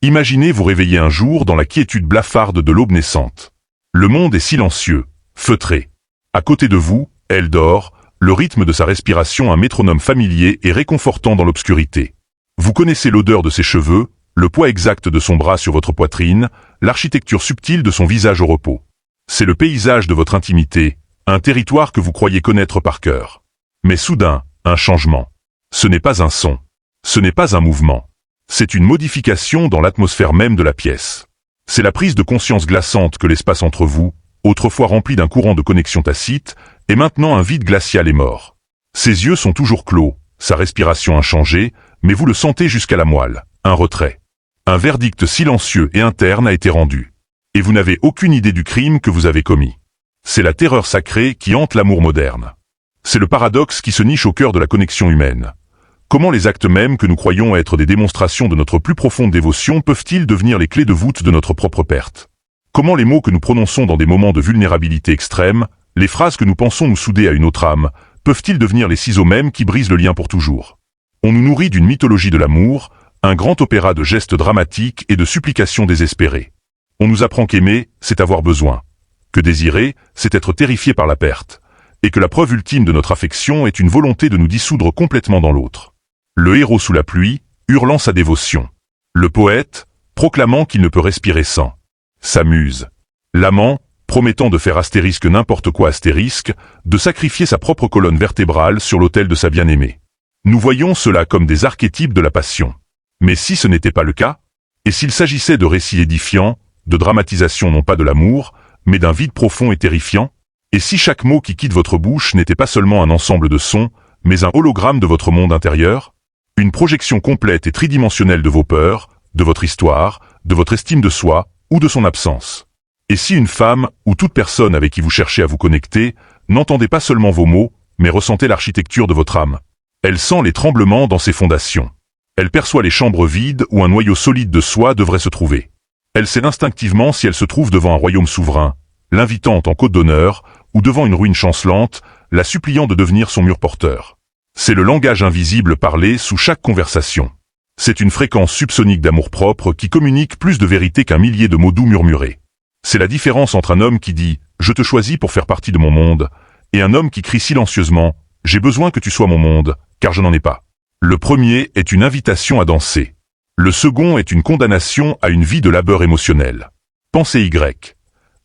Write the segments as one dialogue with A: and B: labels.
A: Imaginez vous réveiller un jour dans la quiétude blafarde de l'aube naissante. Le monde est silencieux, feutré. À côté de vous, elle dort, le rythme de sa respiration un métronome familier et réconfortant dans l'obscurité. Vous connaissez l'odeur de ses cheveux, le poids exact de son bras sur votre poitrine, l'architecture subtile de son visage au repos. C'est le paysage de votre intimité, un territoire que vous croyez connaître par cœur. Mais soudain, un changement. Ce n'est pas un son. Ce n'est pas un mouvement. C'est une modification dans l'atmosphère même de la pièce. C'est la prise de conscience glaçante que l'espace entre vous, autrefois rempli d'un courant de connexion tacite, est maintenant un vide glacial et mort. Ses yeux sont toujours clos, sa respiration inchangée, mais vous le sentez jusqu'à la moelle, un retrait. Un verdict silencieux et interne a été rendu. Et vous n'avez aucune idée du crime que vous avez commis. C'est la terreur sacrée qui hante l'amour moderne. C'est le paradoxe qui se niche au cœur de la connexion humaine. Comment les actes mêmes que nous croyons être des démonstrations de notre plus profonde dévotion peuvent-ils devenir les clés de voûte de notre propre perte? Comment les mots que nous prononçons dans des moments de vulnérabilité extrême, les phrases que nous pensons nous souder à une autre âme, peuvent-ils devenir les ciseaux mêmes qui brisent le lien pour toujours? On nous nourrit d'une mythologie de l'amour, un grand opéra de gestes dramatiques et de supplications désespérées. On nous apprend qu'aimer, c'est avoir besoin. Que désirer, c'est être terrifié par la perte. Et que la preuve ultime de notre affection est une volonté de nous dissoudre complètement dans l'autre. Le héros sous la pluie, hurlant sa dévotion. Le poète, proclamant qu'il ne peut respirer sans. Sa muse. L'amant, promettant de faire astérisque n'importe quoi astérisque, de sacrifier sa propre colonne vertébrale sur l'autel de sa bien-aimée. Nous voyons cela comme des archétypes de la passion. Mais si ce n'était pas le cas, et s'il s'agissait de récits édifiants, de dramatisation non pas de l'amour, mais d'un vide profond et terrifiant, et si chaque mot qui quitte votre bouche n'était pas seulement un ensemble de sons, mais un hologramme de votre monde intérieur, une projection complète et tridimensionnelle de vos peurs, de votre histoire, de votre estime de soi, ou de son absence. Et si une femme, ou toute personne avec qui vous cherchez à vous connecter, n'entendait pas seulement vos mots, mais ressentait l'architecture de votre âme. Elle sent les tremblements dans ses fondations. Elle perçoit les chambres vides où un noyau solide de soi devrait se trouver. Elle sait instinctivement si elle se trouve devant un royaume souverain, l'invitant en côte d'honneur, ou devant une ruine chancelante, la suppliant de devenir son mur porteur. C'est le langage invisible parlé sous chaque conversation. C'est une fréquence subsonique d'amour-propre qui communique plus de vérité qu'un millier de mots doux murmurés. C'est la différence entre un homme qui dit « Je te choisis pour faire partie de mon monde » et un homme qui crie silencieusement « J'ai besoin que tu sois mon monde, car je n'en ai pas ». Le premier est une invitation à danser. Le second est une condamnation à une vie de labeur émotionnel. Pensez Y.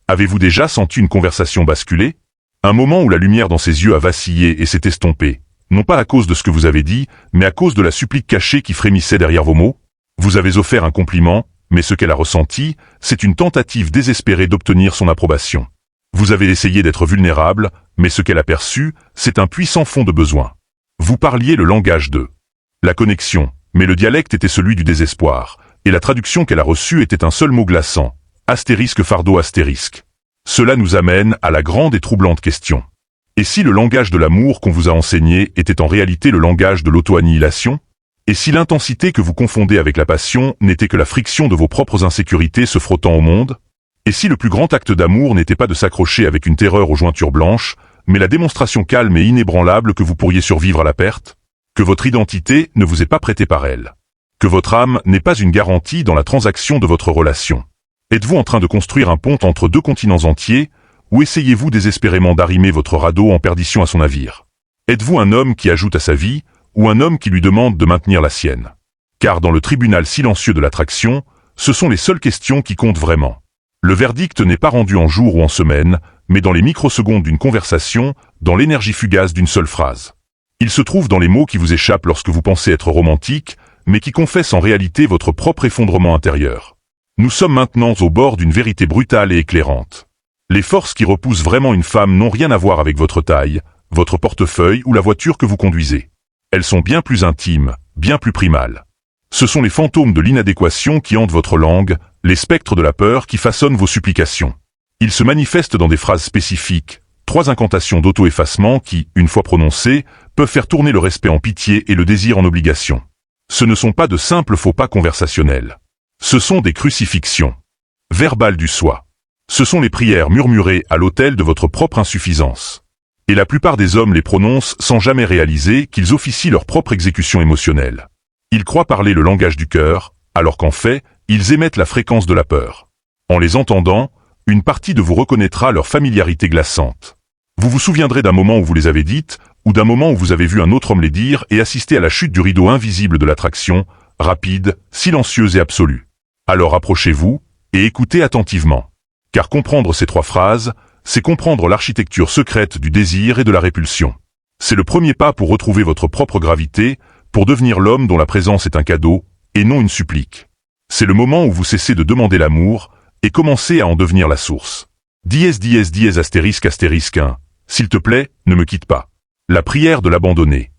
A: Avez-vous déjà senti une conversation basculer? Un moment où la lumière dans ses yeux a vacillé et s'est estompée, non pas à cause de ce que vous avez dit, mais à cause de la supplique cachée qui frémissait derrière vos mots? Vous avez offert un compliment, mais ce qu'elle a ressenti, c'est une tentative désespérée d'obtenir son approbation. Vous avez essayé d'être vulnérable, mais ce qu'elle a perçu, c'est un puissant fond de besoin. Vous parliez le langage de la connexion, mais le dialecte était celui du désespoir, et la traduction qu'elle a reçue était un seul mot glaçant, astérisque fardeau astérisque. Cela nous amène à la grande et troublante question. Et si le langage de l'amour qu'on vous a enseigné était en réalité le langage de l'auto-annihilation? Et si l'intensité que vous confondez avec la passion n'était que la friction de vos propres insécurités se frottant au monde? Et si le plus grand acte d'amour n'était pas de s'accrocher avec une terreur aux jointures blanches, mais la démonstration calme et inébranlable que vous pourriez survivre à la perte? Que votre identité ne vous est pas prêtée par elle. Que votre âme n'est pas une garantie dans la transaction de votre relation. Êtes-vous en train de construire un pont entre deux continents entiers, ou essayez-vous désespérément d'arrimer votre radeau en perdition à son navire? Êtes-vous un homme qui ajoute à sa vie, ou un homme qui lui demande de maintenir la sienne? Car dans le tribunal silencieux de l'attraction, ce sont les seules questions qui comptent vraiment. Le verdict n'est pas rendu en jours ou en semaines, mais dans les microsecondes d'une conversation, dans l'énergie fugace d'une seule phrase. Il se trouve dans les mots qui vous échappent lorsque vous pensez être romantique, mais qui confessent en réalité votre propre effondrement intérieur. Nous sommes maintenant au bord d'une vérité brutale et éclairante. Les forces qui repoussent vraiment une femme n'ont rien à voir avec votre taille, votre portefeuille ou la voiture que vous conduisez. Elles sont bien plus intimes, bien plus primales. Ce sont les fantômes de l'inadéquation qui hantent votre langue, les spectres de la peur qui façonnent vos supplications. Ils se manifestent dans des phrases spécifiques, 3 incantations d'auto-effacement qui, une fois prononcées, peuvent faire tourner le respect en pitié et le désir en obligation. Ce ne sont pas de simples faux pas conversationnels. Ce sont des crucifixions verbales du soi. Ce sont les prières murmurées à l'autel de votre propre insuffisance. Et la plupart des hommes les prononcent sans jamais réaliser qu'ils officient leur propre exécution émotionnelle. Ils croient parler le langage du cœur, alors qu'en fait, Ils émettent la fréquence de la peur. En les entendant, une partie de vous reconnaîtra leur familiarité glaçante. Vous vous souviendrez d'un moment où vous les avez dites, ou d'un moment où vous avez vu un autre homme les dire et assister à la chute du rideau invisible de l'attraction, rapide, silencieuse et absolue. Alors approchez-vous et écoutez attentivement. Car comprendre ces 3 phrases, c'est comprendre l'architecture secrète du désir et de la répulsion. C'est le premier pas pour retrouver votre propre gravité, pour devenir l'homme dont la présence est un cadeau, et non une supplique. C'est le moment où vous cessez de demander l'amour, et commencez à en devenir la source. ***************************************************************** S'il te plaît, ne me quitte pas. La prière de l'abandonné.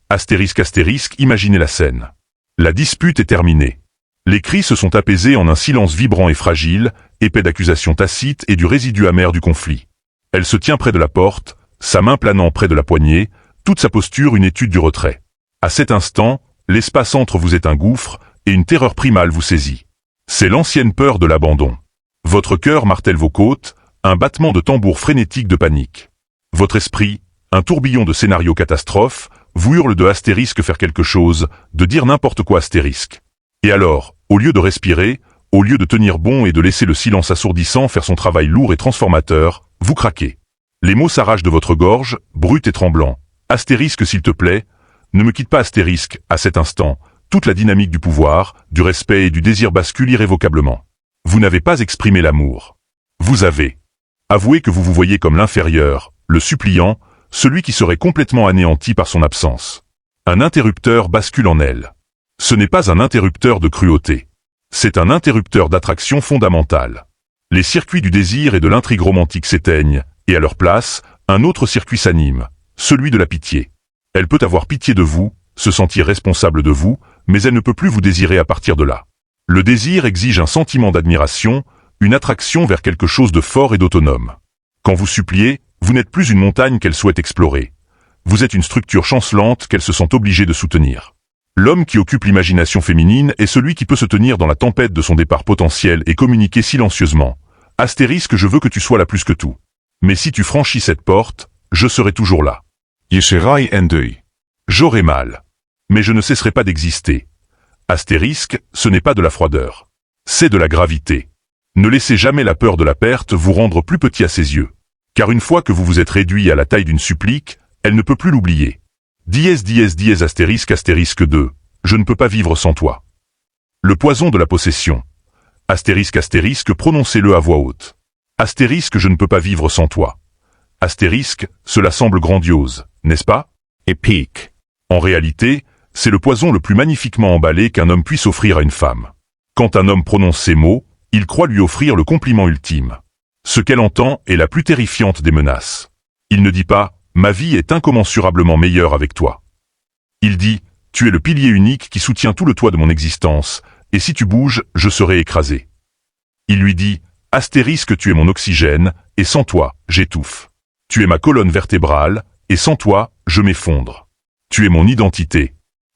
A: ********** Imaginez la scène. La dispute est terminée. Les cris se sont apaisés en un silence vibrant et fragile, épais d'accusations tacites et du résidu amer du conflit. Elle se tient près de la porte, sa main planant près de la poignée, toute sa posture une étude du retrait. À cet instant, l'espace entre vous est un gouffre, et une terreur primale vous saisit. C'est l'ancienne peur de l'abandon. Votre cœur martèle vos côtes, un battement de tambour frénétique de panique. Votre esprit, un tourbillon de scénarios catastrophes, vous hurle de astérisque faire quelque chose, de dire n'importe quoi astérisque. Et alors, au lieu de respirer, au lieu de tenir bon et de laisser le silence assourdissant faire son travail lourd et transformateur, vous craquez. Les mots s'arrachent de votre gorge, bruts et tremblants. Astérisque s'il te plaît, ne me quitte pas astérisque, à cet instant, toute la dynamique du pouvoir, du respect et du désir bascule irrévocablement. Vous n'avez pas exprimé l'amour. Vous avez. Avouez que vous vous voyez comme l'inférieur, le suppliant, celui qui serait complètement anéanti par son absence. Un interrupteur bascule en elle. Ce n'est pas un interrupteur de cruauté. C'est un interrupteur d'attraction fondamentale. Les circuits du désir et de l'intrigue romantique s'éteignent, et à leur place, un autre circuit s'anime, celui de la pitié. Elle peut avoir pitié de vous, se sentir responsable de vous, mais elle ne peut plus vous désirer à partir de là. Le désir exige un sentiment d'admiration, une attraction vers quelque chose de fort et d'autonome. Quand vous suppliez, vous n'êtes plus une montagne qu'elle souhaite explorer. Vous êtes une structure chancelante qu'elle se sent obligée de soutenir. L'homme qui occupe l'imagination féminine est celui qui peut se tenir dans la tempête de son départ potentiel et communiquer silencieusement. Astérisque, je veux que tu sois là plus que tout. Mais si tu franchis cette porte, je serai toujours là. J'aurai mal. Mais je ne cesserai pas d'exister. Astérisque, ce n'est pas de la froideur. C'est de la gravité. Ne laissez jamais la peur de la perte vous rendre plus petit à ses yeux. Car une fois que vous vous êtes réduit à la taille d'une supplique, elle ne peut plus l'oublier. Astérisque 2. Je ne peux pas vivre sans toi. Le poison de la possession. Astérisque, prononcez-le à voix haute. Astérisque, je ne peux pas vivre sans toi. Astérisque, cela semble grandiose, n'est-ce pas? Épique. En réalité, c'est le poison le plus magnifiquement emballé qu'un homme puisse offrir à une femme. Quand un homme prononce ces mots, il croit lui offrir le compliment ultime. Ce qu'elle entend est la plus terrifiante des menaces. Il ne dit pas « Ma vie est incommensurablement meilleure avec toi ». Il dit « Tu es le pilier unique qui soutient tout le toit de mon existence, et si tu bouges, je serai écrasé ». Il lui dit « Astérisque, tu es mon oxygène, et sans toi, j'étouffe. Tu es ma colonne vertébrale, et sans toi, je m'effondre. Tu es mon identité. »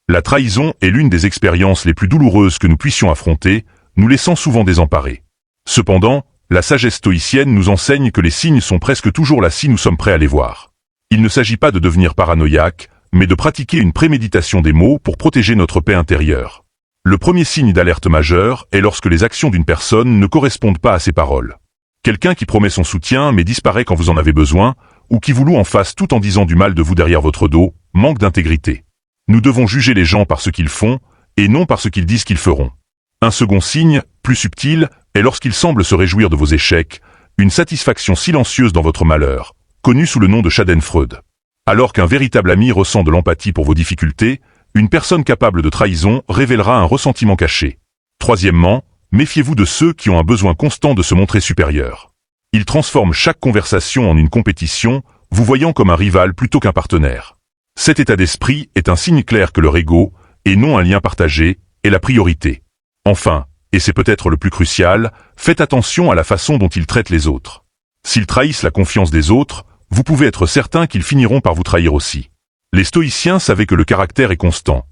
A: La trahison est l'une des expériences les plus douloureuses que nous puissions affronter, nous laissant souvent désemparés. Cependant, la sagesse stoïcienne nous enseigne que les signes sont presque toujours là si nous sommes prêts à les voir. Il ne s'agit pas de devenir paranoïaque, mais de pratiquer une préméditation des mots pour protéger notre paix intérieure. Le premier signe d'alerte majeure est lorsque les actions d'une personne ne correspondent pas à ses paroles. Quelqu'un qui promet son soutien mais disparaît quand vous en avez besoin, ou qui vous loue en face tout en disant du mal de vous derrière votre dos, manque d'intégrité. Nous devons juger les gens par ce qu'ils font, et non par ce qu'ils disent qu'ils feront. Un second signe, plus subtil, est lorsqu'ils semblent se réjouir de vos échecs, une satisfaction silencieuse dans votre malheur, connue sous le nom de Schadenfreude. Alors qu'un véritable ami ressent de l'empathie pour vos difficultés, une personne capable de trahison révélera un ressentiment caché. Troisièmement, méfiez-vous de ceux qui ont un besoin constant de se montrer supérieurs. Ils transforment chaque conversation en une compétition, vous voyant comme un rival plutôt qu'un partenaire. Cet état d'esprit est un signe clair que leur ego, et non un lien partagé, est la priorité. Enfin, et c'est peut-être le plus crucial, faites attention à la façon dont ils traitent les autres. S'ils trahissent la confiance des autres, vous pouvez être certain qu'ils finiront par vous trahir aussi. Les stoïciens savaient que le caractère est constant.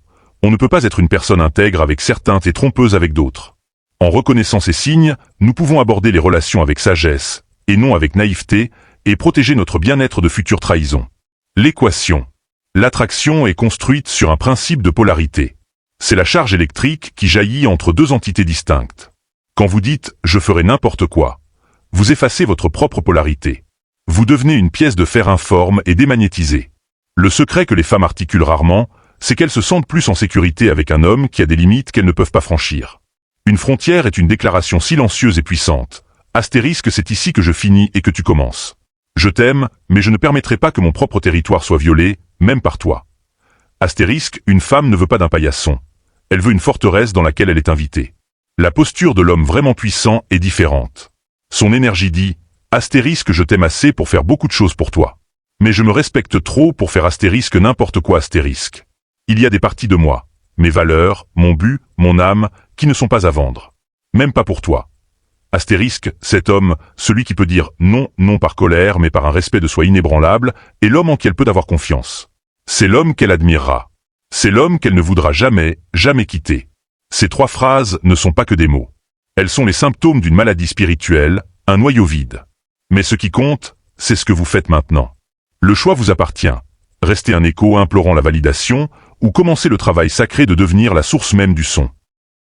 A: On ne peut pas être une personne intègre avec certains et trompeuse avec d'autres. En reconnaissant ces signes, nous pouvons aborder les relations avec sagesse, et non avec naïveté, et protéger notre bien-être de futures trahisons. L'équation. L'attraction est construite sur un principe de polarité. C'est la charge électrique qui jaillit entre deux entités distinctes. Quand vous dites « je ferai n'importe quoi », vous effacez votre propre polarité. Vous devenez une pièce de fer informe et démagnétisée. Le secret que les femmes articulent rarement, c'est qu'elles se sentent plus en sécurité avec un homme qui a des limites qu'elles ne peuvent pas franchir. Une frontière est une déclaration silencieuse et puissante. Astérisque, c'est ici que je finis et que tu commences. Je t'aime, mais je ne permettrai pas que mon propre territoire soit violé, même par toi. Astérisque, une femme ne veut pas d'un paillasson. Elle veut une forteresse dans laquelle elle est invitée. La posture de l'homme vraiment puissant est différente. Son énergie dit « Astérisque, je t'aime assez pour faire beaucoup de choses pour toi. Mais je me respecte trop pour faire astérisque n'importe quoi astérisque. Il y a des parties de moi, mes valeurs, mon but, mon âme, qui ne sont pas à vendre. Même pas pour toi. Astérisque, cet homme, celui qui peut dire non, non par colère, mais par un respect de soi inébranlable, est l'homme en qui elle peut avoir confiance. C'est l'homme qu'elle admirera. C'est l'homme qu'elle ne voudra jamais, jamais quitter. Ces 3 phrases ne sont pas que des mots. Elles sont les symptômes d'une maladie spirituelle, un noyau vide. Mais ce qui compte, c'est ce que vous faites maintenant. Le choix vous appartient. Restez un écho implorant la validation, ou commencez le travail sacré de devenir la source même du son.